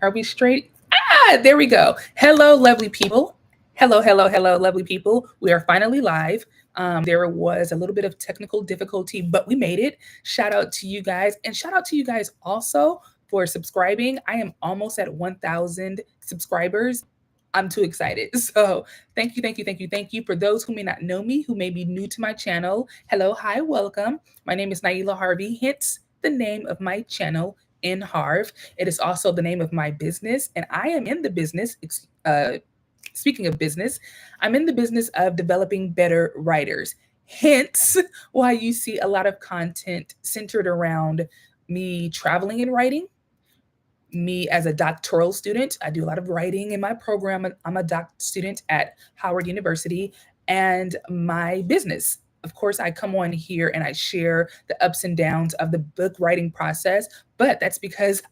Are we straight? There we go. Hello, lovely people. Hello, lovely people. We are finally live. There was a little bit of technical difficulty, but we made it. Shout out to you guys. And shout out to you guys also for subscribing. I am almost at 1,000 subscribers. I'm too excited. So, thank you. For those who may not know me, who may be new to my channel, hello, hi, welcome. My name is N.HARV, hence the name of my channel, N.HARV. It is also the name of my business, and I am in the business. Speaking of business, I'm in the business of developing better writers. Hence, why you see a lot of content centered around me traveling and writing, me as a doctoral student. I do a lot of writing in my program. I'm a doc student at Howard University, and my business. Of course, I come on here and I share the ups and downs of the book writing process, but that's because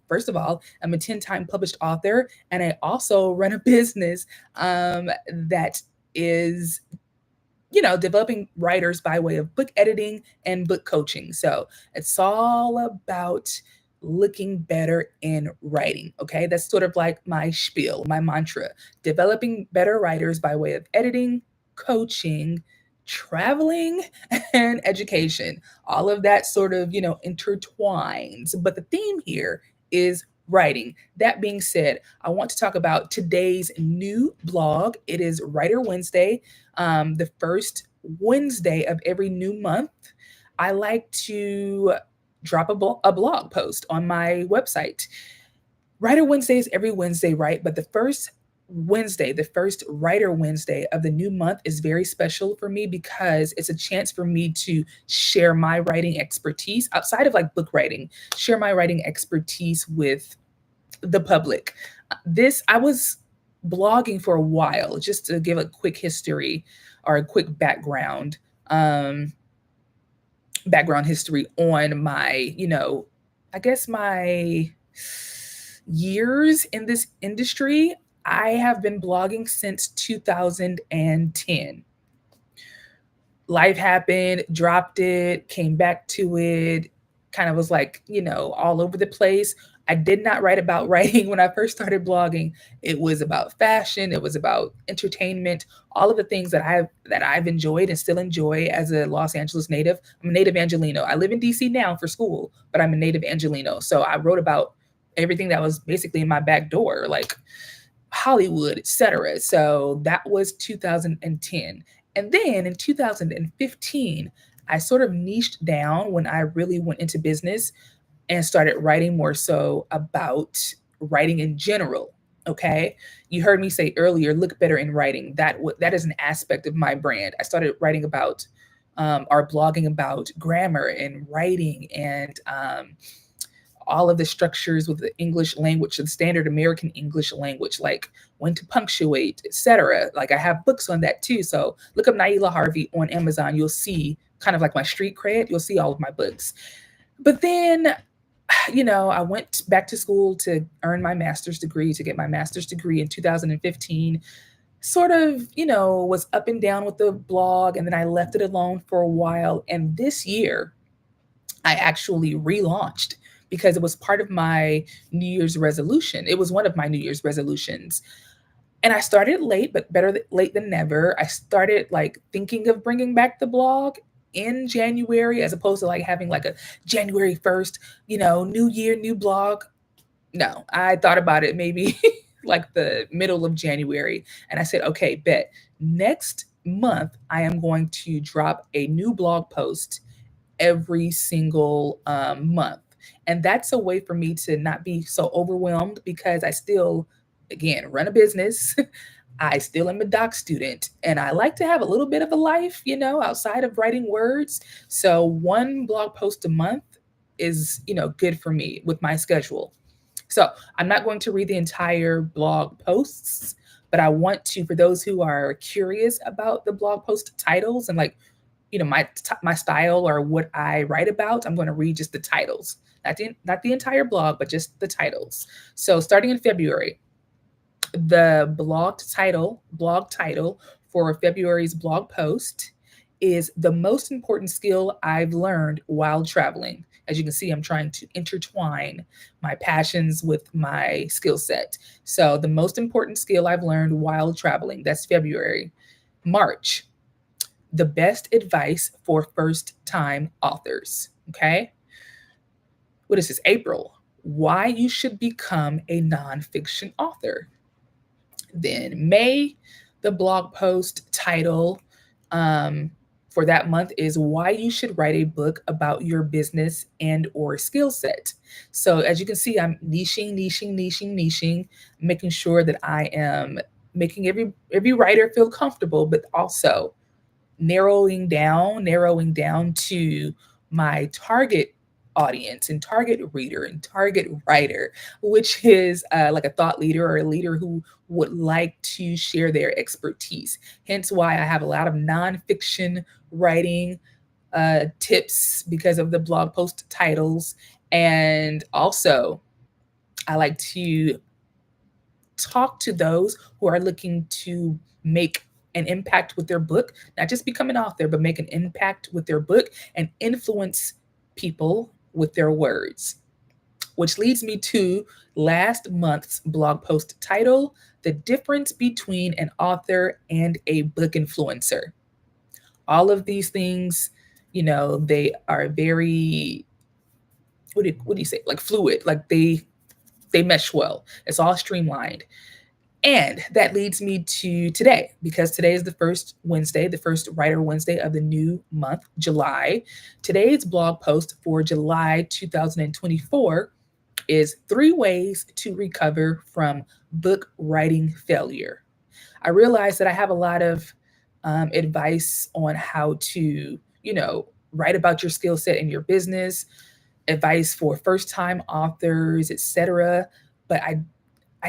first of all, I'm a 10-time published author, and I also run a business that is developing writers by way of book editing and book coaching. So it's all about looking better in writing. Okay. That's sort of like my spiel, my mantra: developing better writers by way of editing, coaching, traveling, and education. All of that sort of, intertwines. But the theme here is writing. That being said, I want to talk about today's new blog. It is Writer Wednesday, the first Wednesday of every new month. I like to drop a blog post on my website. Writer Wednesday is every Wednesday, right? But the first Wednesday, the first Writer Wednesday of the new month is very special for me because it's a chance for me to share my writing expertise outside of like book writing, share my writing expertise with the public. I was blogging for a while, just to give a quick history or a quick background history on my, I guess my years in this industry. I have been blogging since 2010. Life happened, dropped it, came back to it, kind of was like, all over the place. I did not write about writing when I first started blogging. It was about fashion, it was about entertainment, all of the things that I've enjoyed and still enjoy as a Los Angeles native. I'm a native Angelino. I live in DC now for school, but I'm a native Angelino. So I wrote about everything that was basically in my back door, like Hollywood, etc. So that was 2010. And then in 2015, I sort of niched down when I really went into business and started writing more so about writing in general. Okay. You heard me say earlier, look better in writing. That is an aspect of my brand. I started writing about or blogging about grammar and writing and all of the structures with the English language, the standard American English language, like when to punctuate, etc. Like I have books on that too. So look up Naila Harvey on Amazon. You'll see kind of like my street cred. You'll see all of my books. But then, I went back to school to earn my master's degree, to get my master's degree in 2015. Sort of, was up and down with the blog, and then I left it alone for a while. And this year, I actually relaunched because it was part of my New Year's resolution. It was one of my New Year's resolutions. And I started late, but better late than never. I started like thinking of bringing back the blog in January as opposed to like having like a January 1st, new year, new blog. No, I thought about it maybe like the middle of January. And I said, okay, bet next month I am going to drop a new blog post every single month. And that's a way for me to not be so overwhelmed because I still, again, run a business. I still am a doc student and I like to have a little bit of a life, outside of writing words. So one blog post a month is, good for me with my schedule. So I'm not going to read the entire blog posts, but I want to, for those who are curious about the blog post titles and like, my style or what I write about, I'm going to read just the titles, not the entire blog, but just the titles. So starting in February, the blog title for February's blog post is the most important skill I've learned while traveling. As you can see, I'm trying to intertwine my passions with my skill set. So, the most important skill I've learned while traveling, that's February. March, the best advice for first time authors. Okay. What is this? April, why you should become a nonfiction author. Then May, the blog post title um, for that month is why you should write a book about your business and or skill set. So as you can see, I'm niching, making sure that I am making every writer feel comfortable, but also narrowing down to my target audience and target reader and target writer, which is like a thought leader or a leader who would like to share their expertise. Hence why I have a lot of nonfiction writing tips because of the blog post titles. And also, I like to talk to those who are looking to make an impact with their book, not just become an author, but make an impact with their book and influence people with their words. Which leads me to last month's blog post title, The Difference Between an Author and a Book Influencer. All of these things, they are very, what do you say, like fluid, like they mesh well. It's all streamlined. And that leads me to today, because today is the first Wednesday, the first Writer Wednesday of the new month, July. Today's blog post for July 2024 is 3 ways to recover from book writing failure. I realize that I have a lot of advice on how to, write about your skill set in your business, advice for first time authors, etc. But I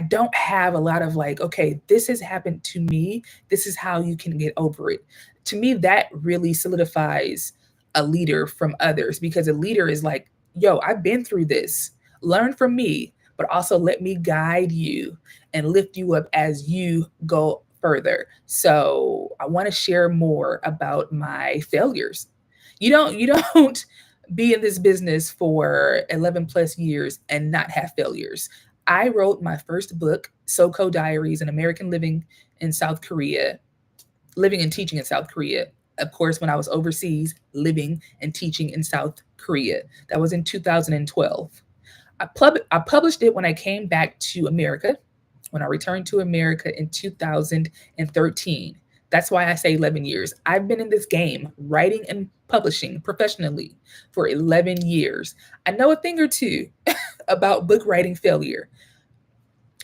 don't have a lot of like, okay, this has happened to me. This is how you can get over it. To me, that really solidifies a leader from others, because a leader is like, yo, I've been through this. Learn from me, but also let me guide you and lift you up as you go further. So I want to share more about my failures. You don't be in this business for 11 plus years and not have failures. I wrote my first book, SoCo Diaries, an American in South Korea, living and teaching in South Korea. Of course, when I was overseas, living and teaching in South Korea. That was in 2012. I published it when I came back to America, when I returned to America in 2013. That's why I say 11 years. I've been in this game, writing and publishing professionally for 11 years. I know a thing or two about book writing failure.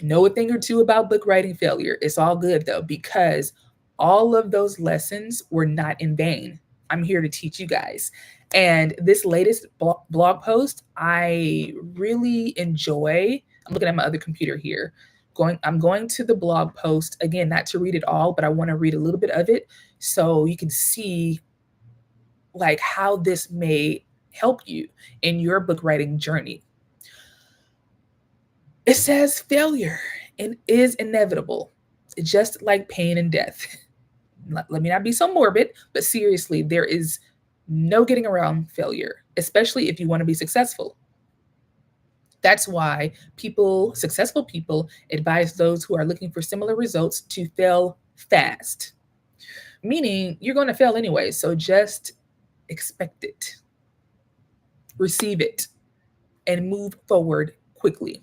Know a thing or two about book writing failure. It's all good though, because all of those lessons were not in vain. I'm here to teach you guys. And this latest blog post, I really enjoy. I'm looking at my other computer here. I'm going to the blog post again, not to read it all, but I want to read a little bit of it so you can see like how this may help you in your book writing journey. It says failure and is inevitable, just like pain and death. Let me not be so morbid, but seriously, there is no getting around failure, especially if you want to be successful. That's why successful people, advise those who are looking for similar results to fail fast. Meaning you're going to fail anyway, so just expect it, receive it, and move forward quickly.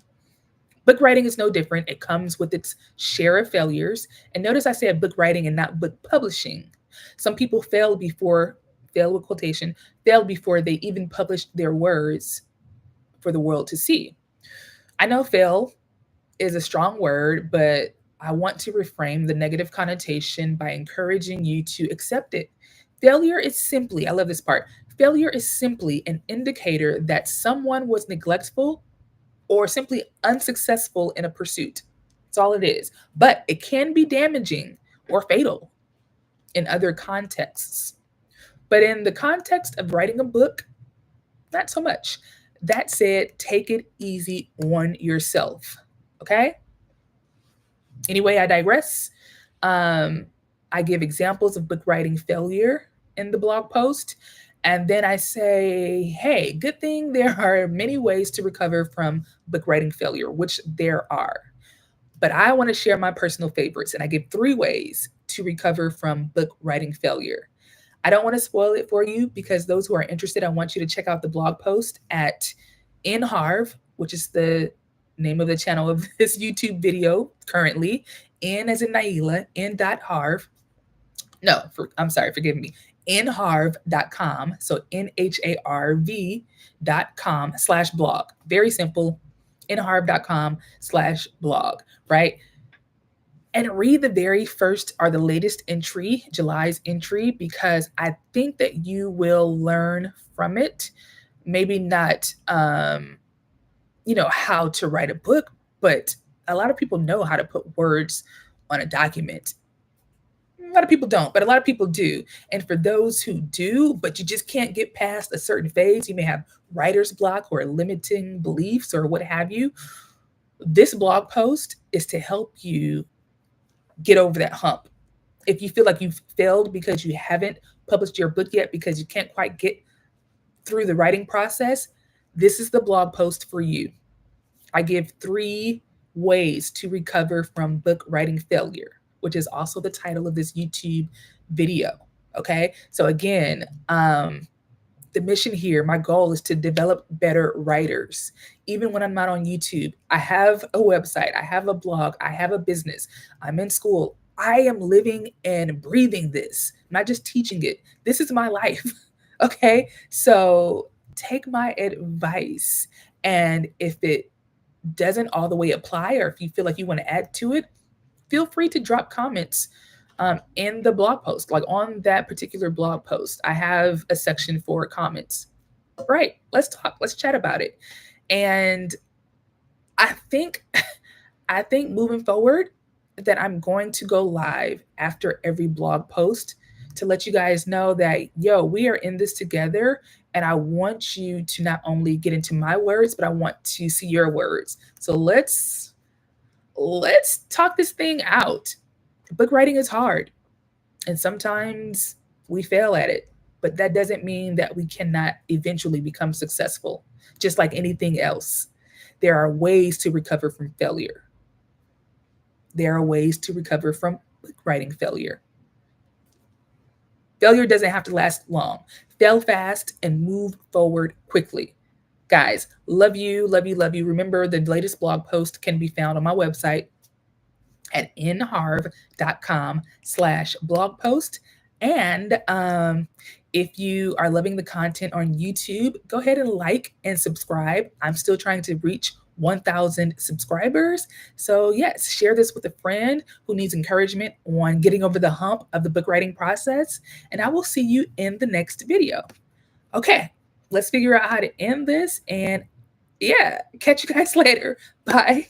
Book writing is no different. It comes with its share of failures. And notice I said book writing and not book publishing. Some people fail with quotation, failed before they even published their words for the world to see. I know fail is a strong word, but I want to reframe the negative connotation by encouraging you to accept it. Failure is simply, I love this part, failure is simply an indicator that someone was neglectful or simply unsuccessful in a pursuit. That's all it is. But it can be damaging or fatal in other contexts. But in the context of writing a book, not so much. That said, take it easy on yourself. Okay? Anyway, I digress. I give examples of book writing failure in the blog post. And then I say, hey, good thing there are many ways to recover from book writing failure, which there are. But I want to share my personal favorites, and I give 3 ways to recover from book writing failure. I don't want to spoil it for you because those who are interested, I want you to check out the blog post at N.HARV, which is the name of the channel of this YouTube video currently. N as in Naila, N.HARV. No, I'm sorry, forgive me. N.HARV.com. So NHARV.com/blog. Very simple. N.HARV.com/blog, right? And read the very first or the latest entry, July's entry, because I think that you will learn from it. Maybe not, how to write a book, but a lot of people know how to put words on a document. A lot of people don't, but a lot of people do. And for those who do, but you just can't get past a certain phase, you may have writer's block or limiting beliefs or what have you. This blog post is to help you get over that hump. If you feel like you've failed because you haven't published your book yet because you can't quite get through the writing process, this is the blog post for you. I give 3 ways to recover from book writing failure, which is also the title of this YouTube video. Okay. So again, the mission here, my goal is to develop better writers. Even when I'm not on YouTube, I have a website, I have a blog, I have a business, I'm in school. I am living and breathing this, not just teaching it. This is my life. Okay. So take my advice. And if it doesn't all the way apply, or if you feel like you want to add to it, feel free to drop comments in the blog post. Like on that particular blog post, I have a section for comments. Right. Let's talk. Let's chat about it. And I think, I think moving forward that I'm going to go live after every blog post to let you guys know that, yo, we are in this together. And I want you to not only get into my words, but I want to see your words. So let's talk this thing out. Book writing is hard, and sometimes we fail at it, but that doesn't mean that we cannot eventually become successful. Just like anything else, there are ways to recover from failure. There are ways to recover from book writing failure. Failure doesn't have to last long. Fail fast and move forward quickly. Guys, love you, love you, love you. Remember, the latest blog post can be found on my website at nharv.com/blog post. And if you are loving the content on YouTube, go ahead and like and subscribe. I'm still trying to reach 1,000 subscribers. So yes, share this with a friend who needs encouragement on getting over the hump of the book writing process. And I will see you in the next video. Okay, let's figure out how to end this. And yeah, catch you guys later. Bye.